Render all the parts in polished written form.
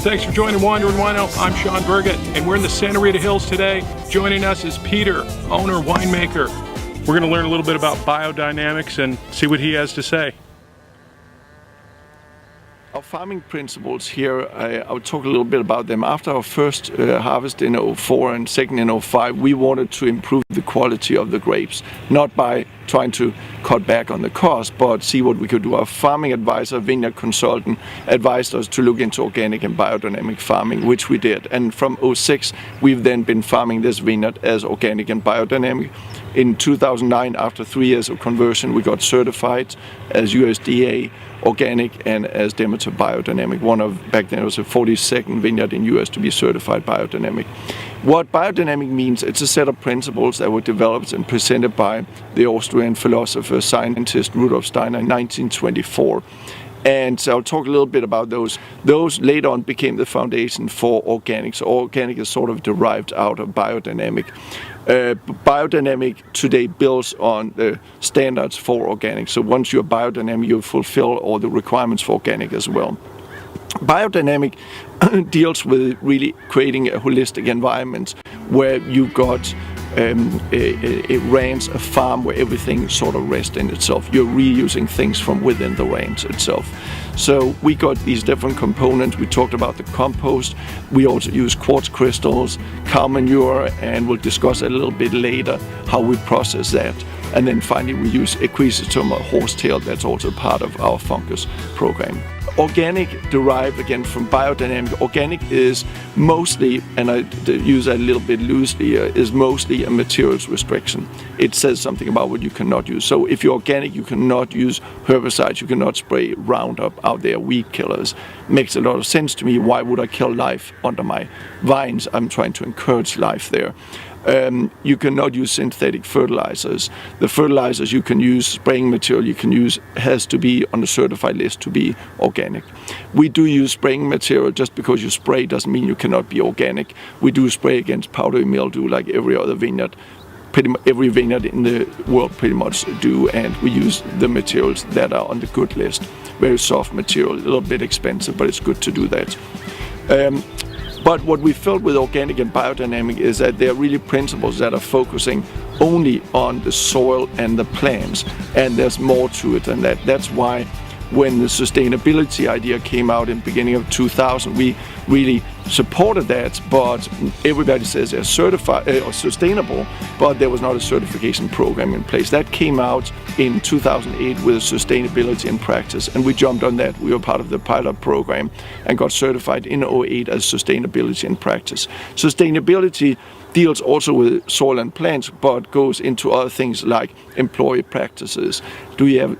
Thanks for joining Wander and Wino. I'm Sean Burgett, and we're in the Sta Rita Hills today. Joining us is Peter, owner, winemaker. We're going to learn a little bit about biodynamics and see what he has to say. Our farming principles here, I'll talk a little bit about them. After our first harvest in 2004 and second in 2005, we wanted to improve the quality of the grapes, not by trying to cut back on the cost, but see what we could do. Our farming advisor, vineyard consultant, advised us to look into organic and biodynamic farming, which we did. And from 2006, we've then been farming this vineyard as organic and biodynamic. In 2009, after 3 years of conversion, we got certified as USDA organic and as Demeter biodynamic. Back then it was the 42nd vineyard in US to be certified biodynamic. What biodynamic means, it's a set of principles that were developed and presented by the Austrian philosopher, scientist Rudolf Steiner in 1924. And so I'll talk a little bit about those. Those later on became the foundation for organic. So organic is sort of derived out of biodynamic. Biodynamic today builds on the standards for organic. So once you're biodynamic, you fulfill all the requirements for organic as well. Biodynamic deals with really creating a holistic environment where you've got a ranch, a farm where everything sort of rests in itself. You're reusing things from within the ranch itself. So we got these different components. We talked about the compost. We also use quartz crystals, cow manure, and we'll discuss a little bit later how we process that. And then finally we use equisetum, or horsetail, that's also part of our fungus program. Organic, derived again from biodynamic. Organic is mostly, and I use that a little bit loosely, is mostly a materials restriction. It says something about what you cannot use. So if you're organic, you cannot use herbicides, you cannot spray Roundup out there, weed killers. Makes a lot of sense to me. Why would I kill life under my vines? I'm trying to encourage life there. You cannot use synthetic fertilizers. The fertilizers you can use, spraying material you can use, has to be on the certified list to be organic. We do use spraying material. Just because you spray doesn't mean you cannot be organic. We do spray against powdery mildew like every other vineyard. Pretty much every vineyard in the world pretty much do, and we use the materials that are on the good list. Very soft material, a little bit expensive, but it's good to do that. But what we felt with organic and biodynamic is that there are really principles that are focusing only on the soil and the plants, and there's more to it than that. That's why when the sustainability idea came out in the beginning of 2000, we really supported that, but everybody says they're certified or sustainable, but there was not a certification program in place. That came out in 2008 with sustainability in practice, and we jumped on that. We were part of the pilot program and got certified in 2008 as sustainability in practice. Sustainability deals also with soil and plants, but goes into other things like employee practices. Do you have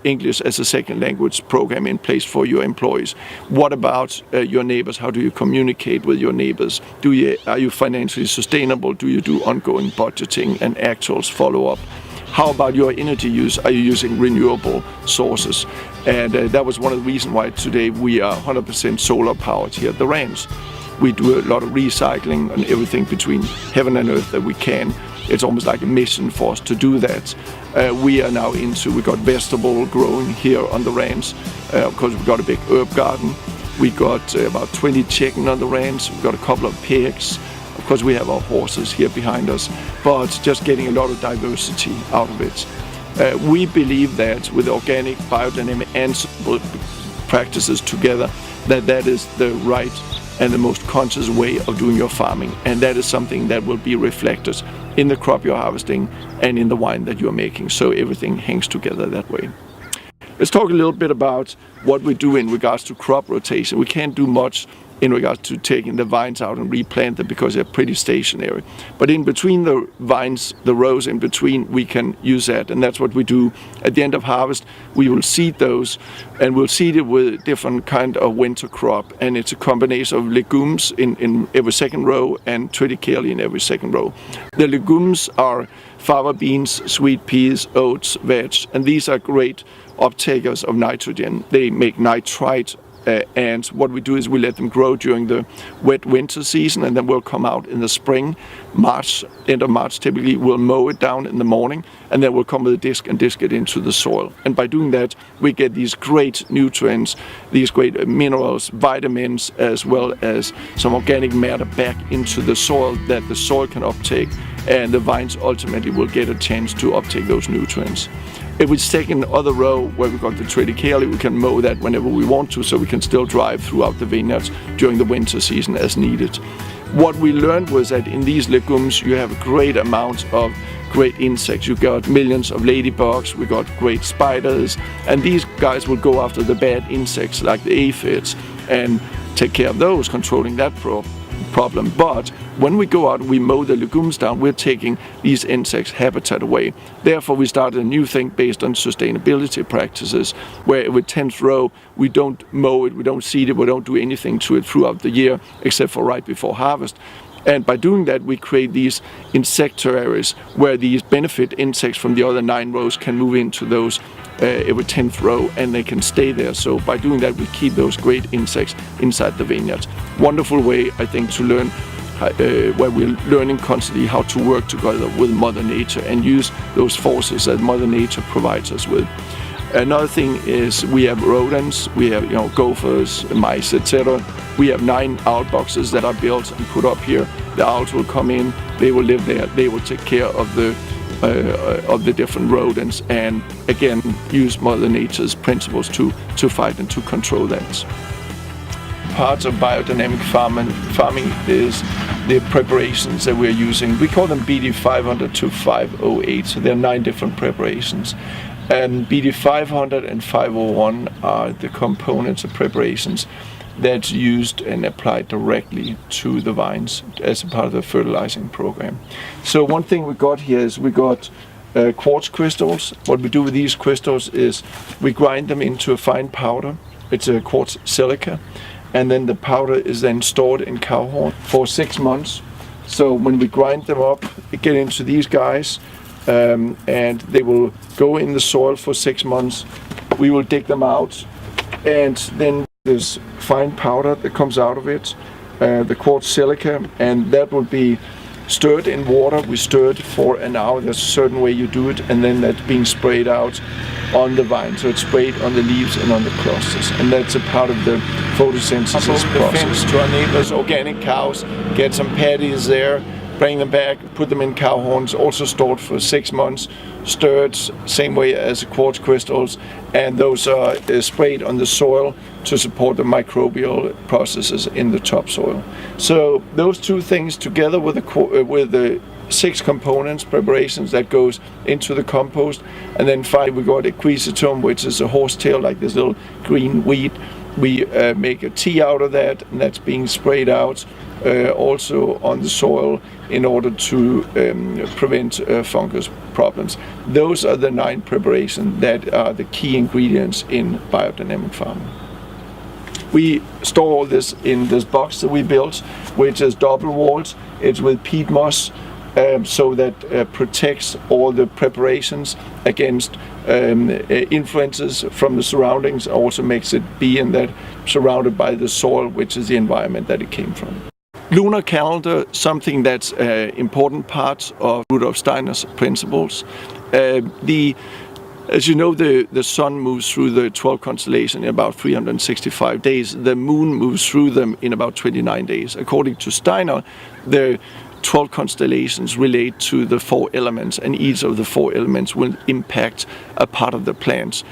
English as a second language program in place for your employees? What about your neighbors? How do you communicate with your neighbors? Are you financially sustainable? Do you do ongoing budgeting and actuals follow-up? How about your energy use? Are you using renewable sources? And that was one of the reasons why today we are 100% solar powered here at the ranch. We do a lot of recycling and everything between heaven and earth that we can. It's almost like a mission for us to do that. We are now we got vegetable growing here on the ranch. Of course, we've got a big herb garden. We got about 20 chicken on the ranch. We've got a couple of pigs. Of course, we have our horses here behind us, but just getting a lot of diversity out of it. We believe that with organic, biodynamic, and sustainable practices together, that is the right and the most conscious way of doing your farming, and that is something that will be reflected in the crop you're harvesting and in the wine that you're making, so everything hangs together that way. Let's talk a little bit about what we do in regards to crop rotation. We can't do much in regards to taking the vines out and replant them because they're pretty stationary. But in between the vines, the rows in between, we can use that, and that's what we do. At the end of harvest, we will seed those, and we'll seed it with different kind of winter crop, and it's a combination of legumes in every second row and triticale in every second row. The legumes are fava beans, sweet peas, oats, veg, and these are great uptakers of nitrogen. They make nitrite and what we do is we let them grow during the wet winter season, and then we'll come out in the spring, March, end of March typically. We'll mow it down in the morning, and then we'll come with a disc and disc it into the soil. And by doing that, we get these great nutrients, these great minerals, vitamins, as well as some organic matter back into the soil that the soil can uptake, and the vines ultimately will get a chance to uptake those nutrients. If we take in the other row where we've got the triticale, we can mow that whenever we want to, so we can still drive throughout the vineyards during the winter season as needed. What we learned was that in these legumes you have a great amount of great insects. You got millions of ladybugs, we got great spiders, and these guys will go after the bad insects like the aphids and take care of those, controlling that problem. But when we go out and we mow the legumes down, we're taking these insects' habitat away. Therefore, we started a new thing based on sustainability practices, where with 10th row, we don't mow it, we don't seed it, we don't do anything to it throughout the year, except for right before harvest. And by doing that, we create these insectaries where these benefit insects from the other 9 rows can move into those every 10th row, and they can stay there. So by doing that, we keep those great insects inside the vineyards. Wonderful way, I think, to learn where we're learning constantly how to work together with Mother Nature and use those forces that Mother Nature provides us with. Another thing is we have rodents, we have gophers, mice, etc. We have 9 owl boxes that are built and put up here. The owls will come in, they will live there, they will take care of the different rodents, and again use Mother Nature's principles to fight and to control that. Parts of biodynamic farming is the preparations that we're using. We call them BD 500 to 508, so there are 9 different preparations. And BD 500 and 501 are the components of preparations that's used and applied directly to the vines as a part of the fertilizing program. So one thing we got here is we got quartz crystals. What we do with these crystals is we grind them into a fine powder. It's a quartz silica, and then the powder is then stored in cow horn for 6 months. So when we grind them up, it get into these guys, and they will go in the soil for 6 months. We will dig them out, and then this fine powder that comes out of it, the quartz silica, and that will be stirred in water. We stir it for an hour. There's a certain way you do it, and then that's being sprayed out on the vine. So it's sprayed on the leaves and on the clusters, and that's a part of the photosynthesis process. To our neighbors' organic cows, get some patties there, bring them back, put them in cow horns, also stored for 6 months, stirred same way as the quartz crystals, and those are sprayed on the soil to support the microbial processes in the topsoil. So those 2 things together with the 6 components, preparations that goes into the compost, and then finally we got equisetum, which is a horsetail, like this little green weed. We make a tea out of that, and that's being sprayed out also on the soil in order to prevent fungus problems. Those are the 9 preparations that are the key ingredients in biodynamic farming. We store all this in this box that we built, which is double walled. It's with peat moss, so that protects all the preparations against influences from the surroundings. Also makes it be in that surrounded by the soil, which is the environment that it came from. Lunar calendar, something that's an important part of Rudolf Steiner's principles. As you know, the sun moves through the 12 constellations in about 365 days. The moon moves through them in about 29 days. According to Steiner, the 12 constellations relate to the 4 elements, and each of the 4 elements will impact a part of the plants,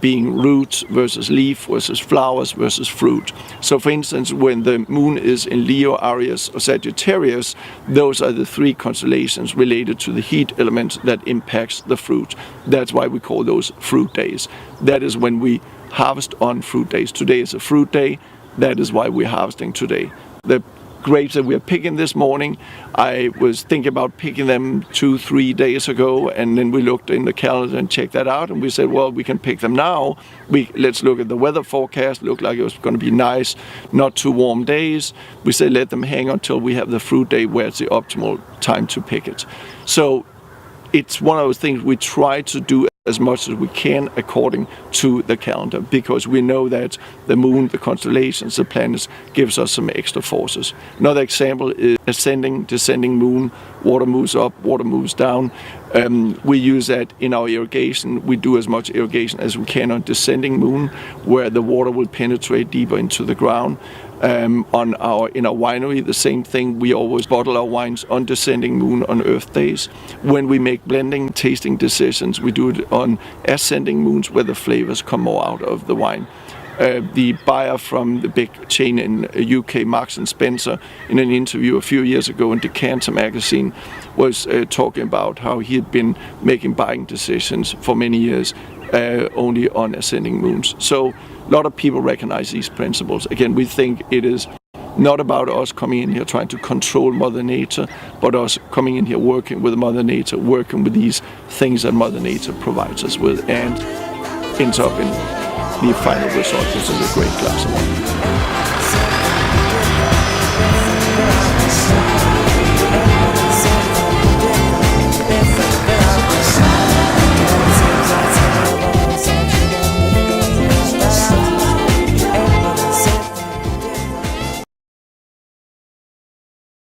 being roots versus leaf versus flowers versus fruit. So for instance, when the moon is in Leo, Aries or Sagittarius, those are the 3 constellations related to the heat element that impacts the fruit. That's why we call those fruit days. That is when we harvest on fruit days. Today is a fruit day. That is why we're harvesting today. The grapes that we're picking this morning, I was thinking about picking them 2-3 days ago, and then we looked in the calendar and checked that out, and we said, well, we can pick them now. Let's look at the weather forecast. Looked like it was going to be nice, not too warm days. We said let them hang until we have the fruit day where it's the optimal time to pick it. So it's one of those things we try to do as much as we can according to the calendar, because we know that the moon, the constellations, the planets gives us some extra forces. Another example is ascending, descending moon. Water moves up, water moves down. We use that in our irrigation. We do as much irrigation as we can on descending moon, where the water will penetrate deeper into the ground. In our winery, the same thing. We always bottle our wines on descending moon on Earth days. When we make blending, tasting decisions, we do it on ascending moons, where the flavors come more out of the wine. The buyer from the big chain in UK, Marks and Spencer, in an interview a few years ago in Decanter magazine, was talking about how he had been making buying decisions for many years only on ascending moons. So a lot of people recognize these principles. Again, we think it is not about us coming in here trying to control Mother Nature, but us coming in here working with Mother Nature, working with these things that Mother Nature provides us with, and ends up in the final result, which is a great glass of wine.